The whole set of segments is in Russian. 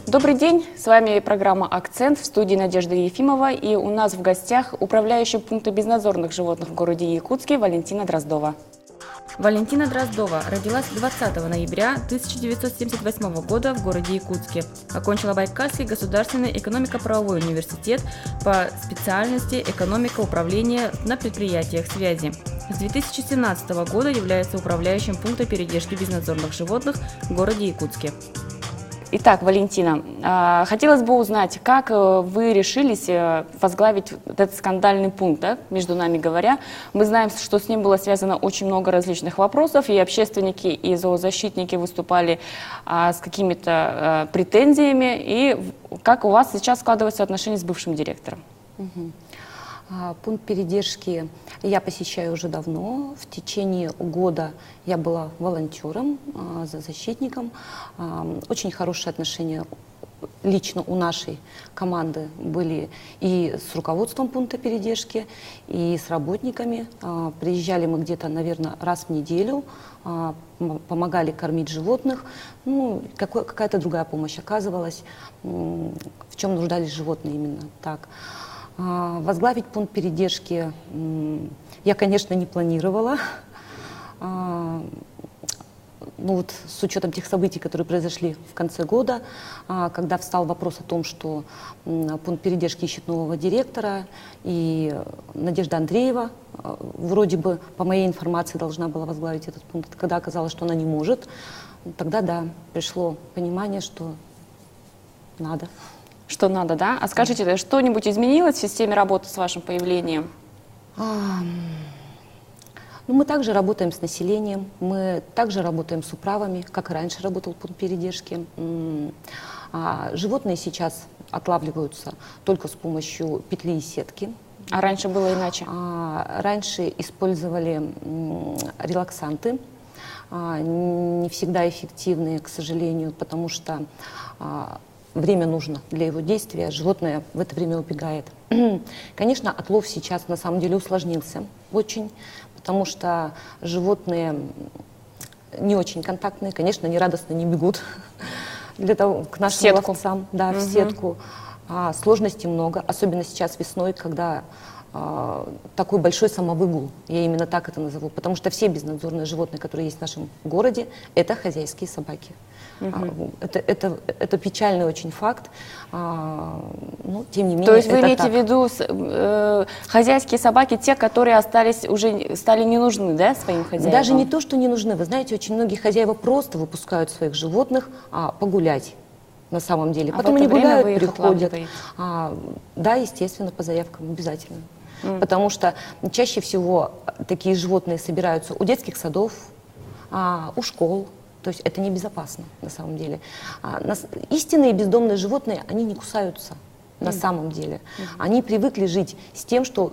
Добрый день, с вами программа «Акцент», в студии Надежда Ефимова, и у нас в гостях управляющий пункта безнадзорных животных в городе Якутске Валентина Дроздова. Валентина Дроздова родилась 20 ноября 1978 года в городе Якутске. Окончила Байкальский государственный экономико-правовой университет по специальности экономика управления на предприятиях связи. С 2017 года является управляющим пункта передержки безнадзорных животных в городе Якутске. Итак, Валентина, хотелось бы узнать, как вы решились возглавить этот скандальный пункт, да, между нами говоря. Мы знаем, что с ним было связано очень много различных вопросов, и общественники, и зоозащитники выступали с какими-то претензиями. И как у вас сейчас складываются отношения с бывшим директором? Пункт передержки я посещаю уже давно. В течение года я была волонтером, защитником. Очень хорошие отношения лично у нашей команды были и с руководством пункта передержки, и с работниками. Приезжали мы где-то, наверное, раз в неделю, помогали кормить животных. Ну, какая-то другая помощь оказывалась, в чем нуждались животные именно так. Возглавить пункт передержки я, конечно, не планировала. Ну вот с учетом тех событий, которые произошли в конце года, когда встал вопрос о том, что пункт передержки ищет нового директора, и Надежда Андреева, вроде бы, по моей информации, должна была возглавить этот пункт, когда оказалось, что она не может, тогда, да, пришло понимание, что надо. Что надо, да? А скажите, что-нибудь изменилось в системе работы с вашим появлением? Ну, мы также работаем с населением, мы также работаем с управами, как и раньше работал пункт передержки. Животные сейчас отлавливаются только с помощью петли и сетки. А раньше было иначе? Раньше использовали релаксанты, не всегда эффективные, к сожалению, потому что время нужно для его действия, животное в это время убегает. Конечно, отлов сейчас на самом деле усложнился очень, потому что животные не очень контактные, конечно, они радостно не бегут для того, к нашим ловцам, да, в сетку. Сложностей много, особенно сейчас весной, когда такой большой самовыгул, я именно так это назову, потому что все безнадзорные животные, которые есть в нашем городе, это хозяйские собаки. Это печальный очень факт, но тем не менее. То есть вы имеете в виду хозяйские собаки, те, которые остались, уже стали не нужны, да, своим хозяевам? Даже не то, что не нужны. Вы знаете, очень многие хозяева просто выпускают своих животных погулять. На самом деле. Потом они гуляют, приходят. Да, естественно, по заявкам обязательно. Потому что чаще всего такие животные собираются у детских садов, у школ. То есть это небезопасно на самом деле. Истинные бездомные животные, они не кусаются на самом деле. Они привыкли жить с тем, что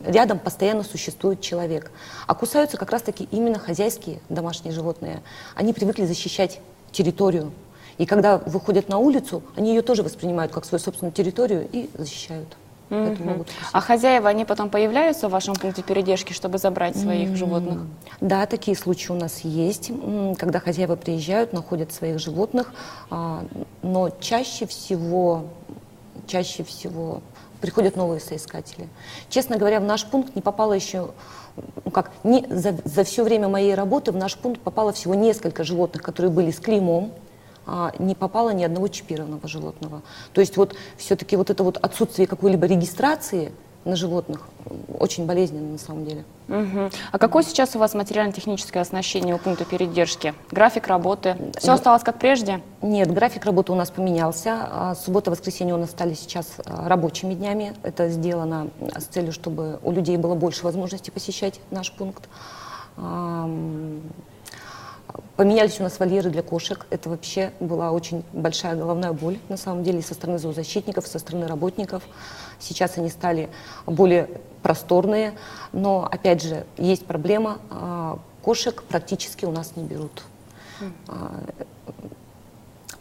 рядом постоянно существует человек. А кусаются как раз-таки именно хозяйские домашние животные. Они привыкли защищать территорию. И когда выходят на улицу, они ее тоже воспринимают как свою собственную территорию и защищают. А хозяева, они потом появляются в вашем пункте передержки, чтобы забрать своих животных? Да, такие случаи у нас есть, когда хозяева приезжают, находят своих животных, но чаще всего приходят новые соискатели. Честно говоря, в наш пункт не попало еще, за все время моей работы в наш пункт попало всего несколько животных, которые были с клеймом, не попало ни одного чипированного животного. То есть вот все-таки вот это вот отсутствие какой-либо регистрации на животных очень болезненно на самом деле. А какое сейчас у вас материально-техническое оснащение у пункта передержки? График работы? Все осталось как прежде? Нет, график работы у нас поменялся. Суббота, воскресенье у нас стали сейчас рабочими днями. Это сделано с целью, чтобы у людей было больше возможностей посещать наш пункт. Поменялись у нас вольеры для кошек. Это вообще была очень большая головная боль, на самом деле, со стороны зоозащитников, со стороны работников. Сейчас они стали более просторные, но, опять же, есть проблема. Кошек практически у нас не берут.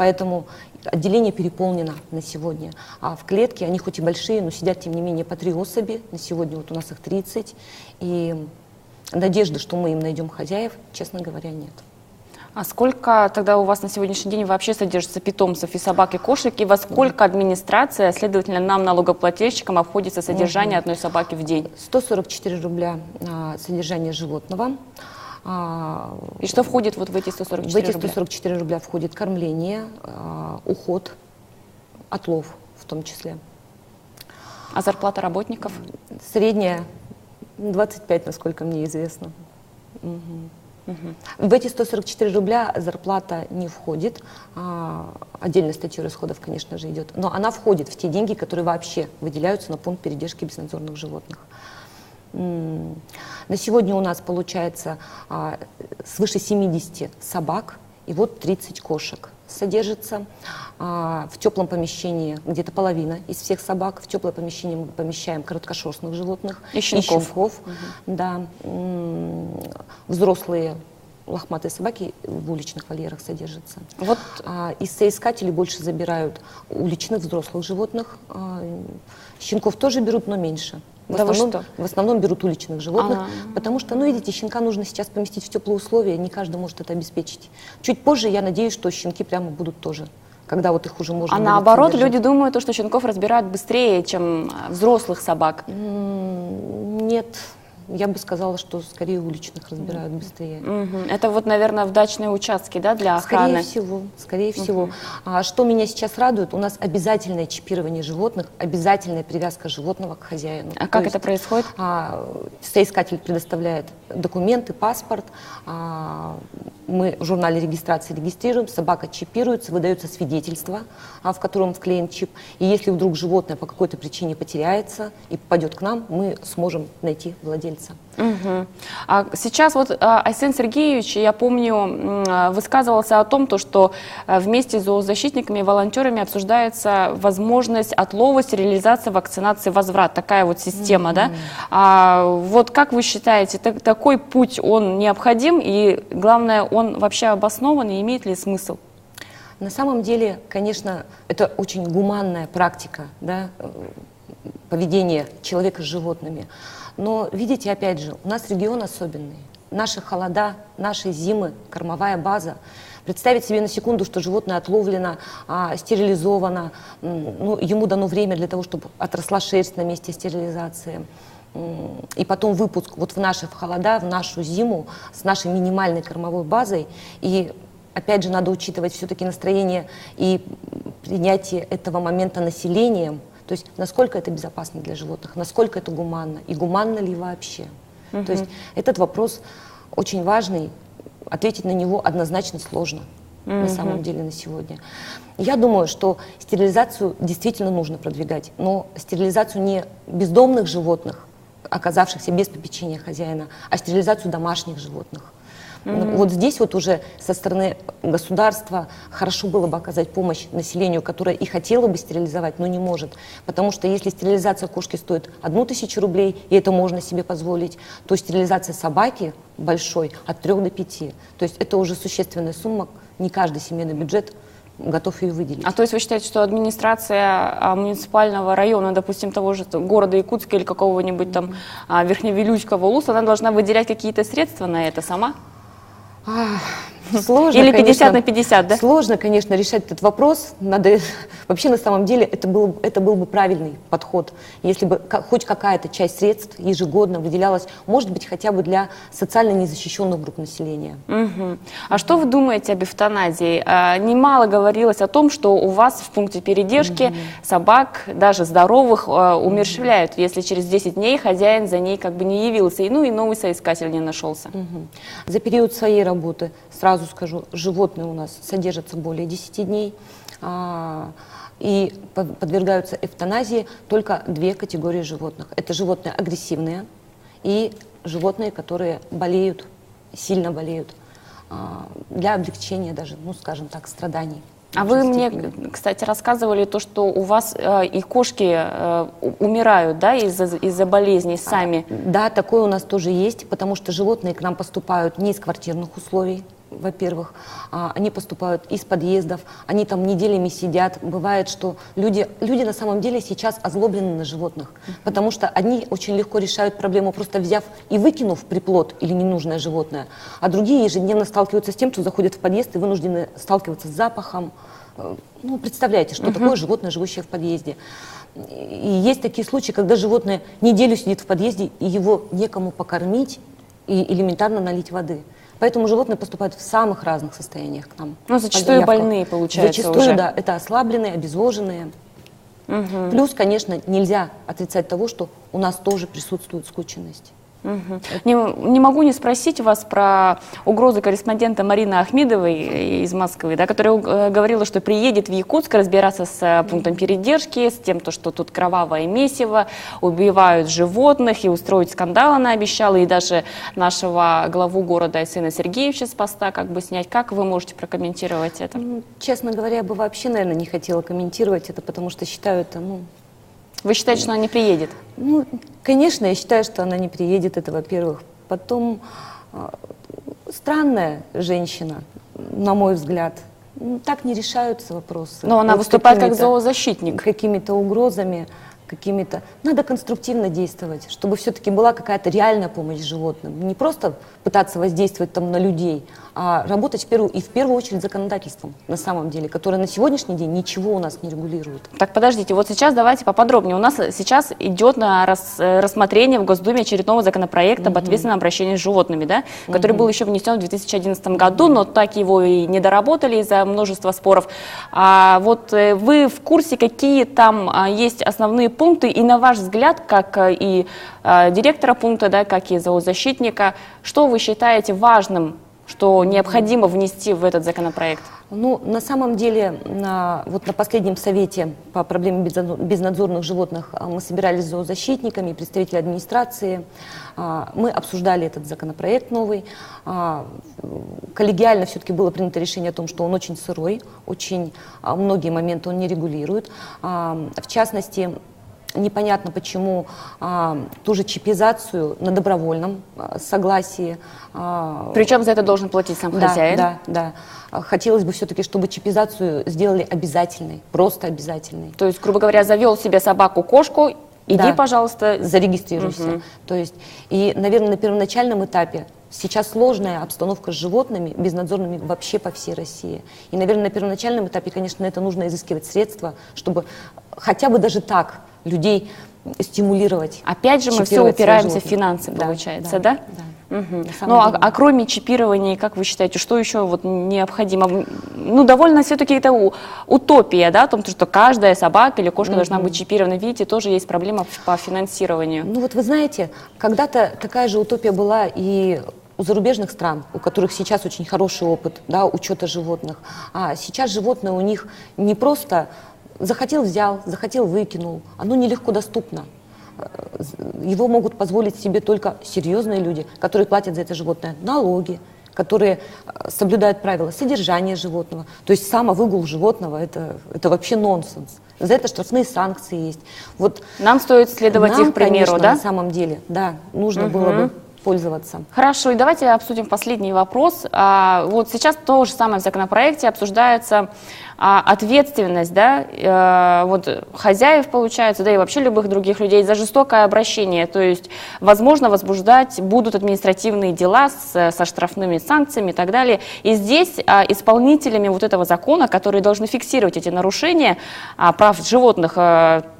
Поэтому отделение переполнено на сегодня. А в клетке они хоть и большие, но сидят, тем не менее, по 3 особи. На сегодня вот у нас их 30. И надежды, что мы им найдем хозяев, честно говоря, нет. А сколько тогда у вас на сегодняшний день вообще содержится питомцев и собак, и кошек, и во сколько администрация, следовательно, нам, налогоплательщикам, обходится содержание одной собаки в день? 144 рубля содержание животного. И что входит вот в эти 144 рубля? В эти 144 рубля входит кормление, уход, отлов в том числе. А зарплата работников? Средняя 25, насколько мне известно. В эти 144 рубля зарплата не входит. Отдельной статьей расходов, конечно же, идет. Но она входит в те деньги, которые вообще выделяются на пункт передержки безнадзорных животных. На сегодня у нас получается свыше 70 собак и вот 30 кошек содержится. В теплом помещении где-то половина из всех собак. В теплое помещение мы помещаем короткошерстных животных. И щенков. Да. Взрослые лохматые собаки в уличных вольерах содержатся. Вот. Из соискателей больше забирают уличных взрослых животных. Щенков тоже берут, но меньше. В основном берут уличных животных, потому что, ну, видите, щенка нужно сейчас поместить в теплые условия, не каждый может это обеспечить. Чуть позже я надеюсь, что щенки прямо будут тоже, когда вот их уже можно будет наоборот, содержать. люди думают, что щенков разбирают быстрее, чем взрослых собак. Нет. Я бы сказала, что скорее уличных разбирают быстрее. Это вот, наверное, в дачные участки, да, для охраны? Скорее всего. Что меня сейчас радует, у нас обязательное чипирование животных, обязательная привязка животного к хозяину. А как это происходит? Соискатель предоставляет документы, паспорт, мы в журнале регистрации регистрируем, собака чипируется, выдается свидетельство, в котором вклеен чип. И если вдруг животное по какой-то причине потеряется и попадет к нам, мы сможем найти владельца. А сейчас вот Айсен Сергеевич, я помню, высказывался о том, что вместе с зоозащитниками и волонтерами обсуждается возможность отлова, стерилизации, вакцинации, возврат. Такая вот система, да? Вот как вы считаете, такой путь, он необходим и, главное, он вообще обоснован и имеет ли смысл? На самом деле, конечно, это очень гуманная практика, да, поведения человека с животными. Но, видите, опять же, у нас регион особенный. Наши холода, наши зимы, кормовая база. Представить себе на секунду, что животное отловлено, стерилизовано, ну, ему дано время для того, чтобы отросла шерсть на месте стерилизации. И потом выпуск вот в наши холода, в нашу зиму с нашей минимальной кормовой базой. И опять же надо учитывать все-таки настроение и принятие этого момента населением. То есть насколько это безопасно для животных, насколько это гуманно и гуманно ли вообще. То есть этот вопрос очень важный, ответить на него однозначно сложно на самом деле на сегодня. Я думаю, что стерилизацию действительно нужно продвигать, но стерилизацию не бездомных животных, оказавшихся без попечения хозяина, а стерилизацию домашних животных. Вот здесь вот уже со стороны государства хорошо было бы оказать помощь населению, которое и хотело бы стерилизовать, но не может. Потому что если стерилизация кошки стоит 1000 рублей, и это можно себе позволить, то стерилизация собаки большой от 3 до 5. То есть это уже существенная сумма, не каждый семейный бюджет готов ее выделить. То есть вы считаете, что администрация муниципального района, допустим, того же города Якутска или какого-нибудь там Верхневилючского улуса, она должна выделять какие-то средства на это сама? Сложно, или 50 конечно, на 50, да? Сложно, конечно, решать этот вопрос. Надо, вообще, на самом деле, это был бы правильный подход, если бы хоть какая-то часть средств ежегодно выделялась, может быть, хотя бы для социально незащищенных групп населения. А что вы думаете об эвтаназии? Немало говорилось о том, что у вас в пункте передержки собак, даже здоровых, умерщвляют, если через 10 дней хозяин за ней как бы не явился, и новый соискатель не нашелся. За период своей работы, сразу скажу, животные у нас содержатся более 10 дней, и подвергаются эвтаназии только 2 категории животных. Это животные агрессивные и животные, которые болеют, сильно болеют, для облегчения даже, ну, скажем так, страданий. А вы мне, кстати, рассказывали то, что у вас и кошки умирают, да, из-за болезней сами. Да, такое у нас тоже есть, потому что животные к нам поступают не из квартирных условий, во-первых, они поступают из подъездов, они там неделями сидят. Бывает, что люди на самом деле сейчас озлоблены на животных, потому что одни очень легко решают проблему, просто взяв и выкинув приплод или ненужное животное, а другие ежедневно сталкиваются с тем, что заходят в подъезд и вынуждены сталкиваться с запахом. Ну, представляете, что такое животное, живущее в подъезде. И есть такие случаи, когда животное неделю сидит в подъезде, и его некому покормить и элементарно налить воды. Поэтому животные поступают в самых разных состояниях к нам. Ну, зачастую больные, получается, зачастую, уже. Да, это ослабленные, обезвоженные. Плюс, конечно, нельзя отрицать того, что у нас тоже присутствует скученность. Не могу не спросить вас про угрозы корреспондента Марины Ахмедовой из Москвы, да, которая говорила, что приедет в Якутск разбираться с пунктом передержки, с тем, что тут кровавое месиво, убивают животных и устроить скандал она обещала, и даже нашего главу города Айсена Сергеевича с поста как бы снять. Как вы можете прокомментировать это? Честно говоря, я бы вообще, наверное, не хотела комментировать это, потому что считаю это, Вы считаете, что она не приедет? Ну, конечно, я считаю, что она не приедет, это во-первых. Потом, странная женщина, на мой взгляд. Так не решаются вопросы. Но она выступает как зоозащитник. Какими-то угрозами, какими-то... Надо конструктивно действовать, чтобы все-таки была какая-то реальная помощь животным. Не просто пытаться воздействовать там на людей, а работать в первую очередь законодательством, на самом деле, которое на сегодняшний день ничего у нас не регулирует. Так, подождите, вот сейчас давайте поподробнее. У нас сейчас идет на рассмотрение в Госдуме очередного законопроекта об ответственном обращении с животными, да, который был еще внесен в 2011 году, но так его и не доработали из-за множества споров. Вот вы в курсе, какие там есть основные пункты, и на ваш взгляд, как и директора пункта, да, как и зоозащитника, что вы считаете важным, что необходимо внести в этот законопроект? Ну, на самом деле, вот на последнем совете по проблеме безнадзорных животных мы собирались с зоозащитниками, представителями администрации. Мы обсуждали этот законопроект новый. Коллегиально все-таки было принято решение о том, что он очень сырой, очень многие моменты он не регулирует. В частности, непонятно, почему ту же чипизацию на добровольном согласии. Причем за это должен платить сам хозяин? Да. Хотелось бы все-таки, чтобы чипизацию сделали обязательной, просто обязательной. То есть, грубо говоря, завел себе собаку-кошку, иди, пожалуйста, зарегистрируйся. То есть, и, наверное, на первоначальном этапе сейчас сложная обстановка с животными безнадзорными вообще по всей России. И, наверное, на первоначальном этапе, конечно, на это нужно изыскивать средства, чтобы хотя бы даже так людей стимулировать. Опять же, мы все упираемся в финансы, получается, да? Ну, а кроме чипирования, как вы считаете, что еще вот необходимо? Ну, довольно все-таки это утопия, да, о том, что каждая собака или кошка должна быть чипирована. Видите, тоже есть проблема по финансированию. Ну, вот вы знаете, когда-то такая же утопия была и у зарубежных стран, у которых сейчас очень хороший опыт, да, учета животных. А сейчас животное у них не просто захотел — взял, захотел — выкинул. Оно нелегко доступно. Его могут позволить себе только серьезные люди, которые платят за это животное налоги, которые соблюдают правила содержания животного. То есть самовыгул животного — это вообще нонсенс. За это штрафные санкции есть. Вот нам стоит следовать их примеру, конечно, да? На самом деле, да, нужно было бы пользоваться. Хорошо, и давайте обсудим последний вопрос. Вот сейчас то же самое в законопроекте обсуждается ответственность, да, вот хозяев, получается, да, и вообще любых других людей за жестокое обращение. То есть, возможно, возбуждать будут административные дела со штрафными санкциями и так далее. И здесь исполнителями вот этого закона, которые должны фиксировать эти нарушения прав животных,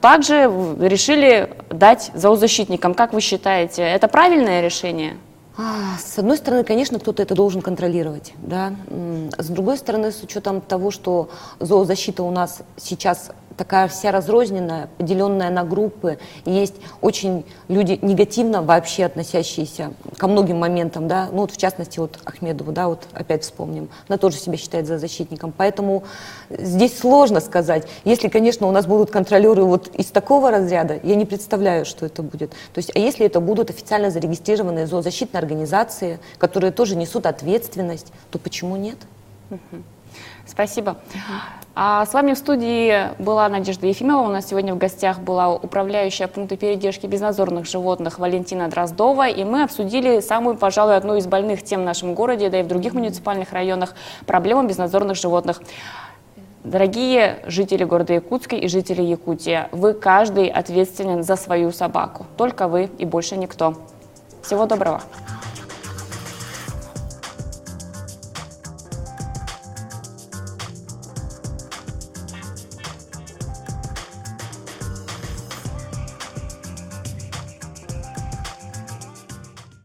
также решили дать зоозащитникам. Как вы считаете, это правильное решение? С одной стороны, конечно, кто-то это должен контролировать, да. С другой стороны, с учетом того, что зоозащита у нас сейчас такая вся разрозненная, поделенная на группы, и есть очень люди негативно вообще относящиеся ко многим моментам, да, ну вот в частности вот Ахмедову, да, вот опять вспомним, она тоже себя считает зоозащитником, поэтому здесь сложно сказать. Если, конечно, у нас будут контролеры вот из такого разряда, я не представляю, что это будет. То есть, а если это будут официально зарегистрированные зоозащитные организации, которые тоже несут ответственность, то почему нет? Спасибо. А с вами в студии была Надежда Ефимова. У нас сегодня в гостях была управляющая пункта передержки безнадзорных животных Валентина Дроздова. И мы обсудили самую, пожалуй, одну из больных тем в нашем городе, да и в других муниципальных районах, проблему безнадзорных животных. Дорогие жители города Якутска и жители Якутии, вы каждый ответственен за свою собаку. Только вы и больше никто. Всего доброго.